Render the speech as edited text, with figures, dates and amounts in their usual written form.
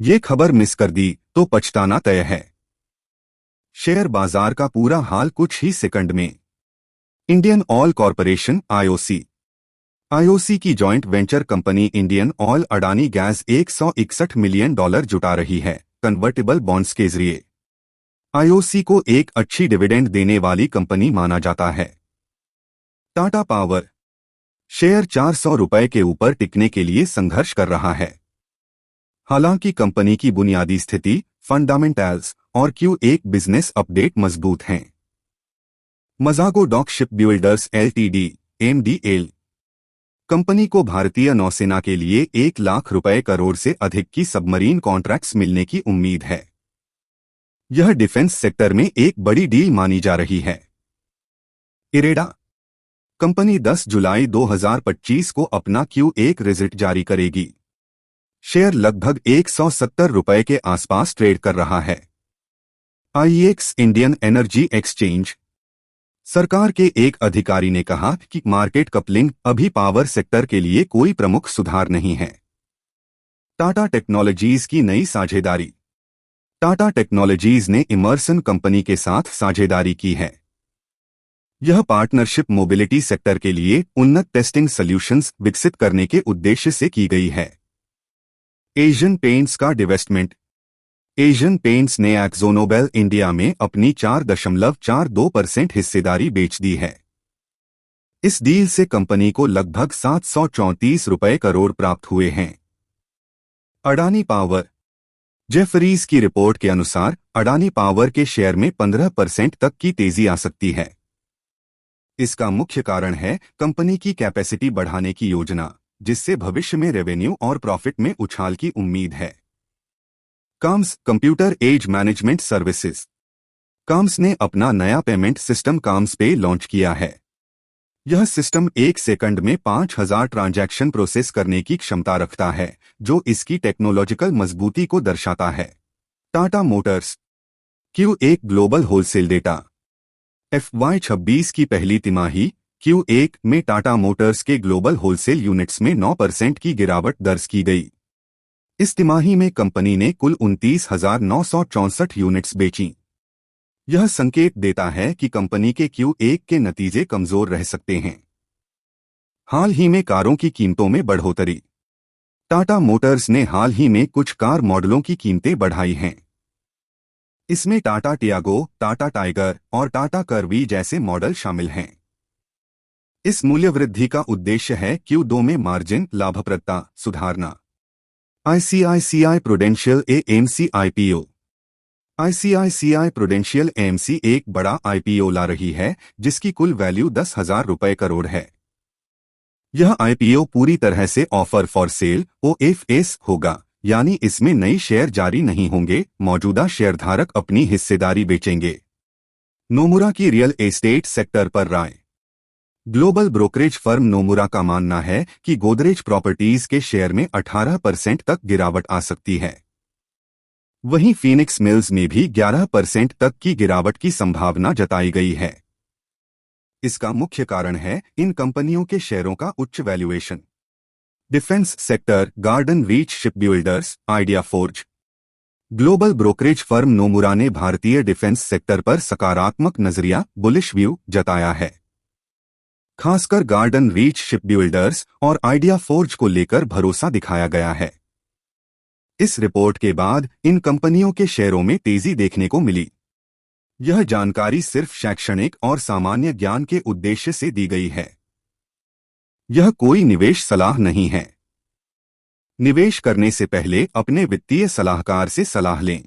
ये खबर मिस कर दी तो पछताना तय है। शेयर बाजार का पूरा हाल कुछ ही सेकंड में। इंडियन ऑयल कॉरपोरेशन आईओसी की joint venture company Indian oil Adani gas $161 million जुटा रही है कन्वर्टेबल बॉन्ड्स के जरिए। आईओसी को एक अच्छी डिविडेंड देने वाली कंपनी माना जाता है। टाटा पावर शेयर ₹400 के ऊपर टिकने के लिए संघर्ष कर रहा है। हालांकि कंपनी की बुनियादी स्थिति, फंडामेंटल्स और Q1 बिजनेस अपडेट मजबूत हैं। Mazagon Dock Shipbuilders LTD (MDL) company को भारतीय नौसेना के लिए ₹1,00,000 करोड़ से अधिक की सबमरीन कॉन्ट्रैक्ट्स मिलने की उम्मीद है। यह डिफेंस सेक्टर में एक बड़ी डील मानी जा रही है। इरेडा कंपनी 10 जुलाई 2025 को अपना Q1 रिजल्ट जारी करेगी। शेयर लगभग ₹170 के आसपास ट्रेड कर रहा है। आईईएक्स इंडियन एनर्जी एक्सचेंज सरकार के एक अधिकारी ने कहा कि मार्केट कपलिंग अभी पावर सेक्टर के लिए कोई प्रमुख सुधार नहीं है। टाटा टेक्नोलॉजीज की नई साझेदारी टाटा टेक्नोलॉजीज ने इमर्सन कंपनी के साथ साझेदारी की है। यह पार्टनरशिप मोबिलिटी सेक्टर के लिए उन्नत टेस्टिंग सॉल्यूशंस विकसित करने के उद्देश्य से की गई है। एशियन पेंट्स का डिवेस्टमेंट एशियन पेंट्स ने एक्जोनोबेल इंडिया में अपनी 4.42% हिस्सेदारी बेच दी है। इस डील से कंपनी को लगभग ₹734 करोड़ प्राप्त हुए हैं। अडानी पावर जेफरीज की रिपोर्ट के अनुसार अडानी पावर के शेयर में 15% तक की तेजी आ सकती है। इसका मुख्य कारण है कंपनी की कैपेसिटी बढ़ाने की योजना, जिससे भविष्य में रेवेन्यू और प्रॉफिट में उछाल की उम्मीद है। CAMS computer age management services CAMS ने अपना नया payment system CAMS pay launch किया है। यह सिस्टम 1 सेकंड में 5000 ट्रांजैक्शन प्रोसेस करने की क्षमता रखता है, जो इसकी टेक्नोलॉजिकल मजबूती को दर्शाता है। Tata Motors Q1 global wholesale data FY26 की पहली तिमाही Q1 में टाटा मोटर्स के ग्लोबल होलसेल यूनिट्स में 9% की गिरावट दर्ज की गई। इस तिमाही में कंपनी ने कुल 29,964 यूनिट्स बेचीं। यह संकेत देता है कि कंपनी के Q1 के नतीजे कमजोर रह सकते हैं। हाल ही में कारों की कीमतों में बढ़ोतरी टाटा मोटर्स ने हाल ही में कुछ कार मॉडलों की कीमतें बढ़ाई हैं। इसमें टाटा टियागो, टाटा टाइगर और टाटा कर्वी जैसे मॉडल शामिल हैं। इस मूल्य वृद्धि का उद्देश्य है Q2 में मार्जिन लाभप्रदता सुधारना। ICICI prudential AMC IPO ICICI prudential AMC एक बड़ा IPO ला रही है, जिसकी कुल वैल्यू ₹10,000 करोड़ है। यह IPO पूरी तरह से ऑफर फॉर सेल OFS होगा, यानी इसमें नई शेयर जारी नहीं होंगे, मौजूदा शेयरधारक अपनी हिस्सेदारी बेचेंगे। नोमुरा की रियल एस्टेट सेक्टर पर राय ग्लोबल ब्रोकरेज फर्म नोमुरा का मानना है कि गोदरेज प्रॉपर्टीज के शेयर में 18% तक गिरावट आ सकती है। वहीं फीनिक्स मिल्स में भी 11% तक की गिरावट की संभावना जताई गई है। इसका मुख्य कारण है इन कंपनियों के शेयरों का उच्च valuation. Defence sector garden reach shipbuilders idea forge global brokerage firm Nomura ने भारतीय डिफेंस सेक्टर पर सकारात्मक नजरिया बुलिश व्यू जताया है। खासकर गार्डन रीच शिपबिल्डर्स और आइडिया फोर्ज को लेकर भरोसा दिखाया गया है। इस रिपोर्ट के बाद इन कंपनियों के शेयरों में तेजी देखने को मिली। यह जानकारी सिर्फ शैक्षणिक और सामान्य ज्ञान के उद्देश्य से दी गई है। यह कोई निवेश सलाह नहीं है। निवेश करने से पहले अपने वित्तीय सलाहकार से सलाह लें।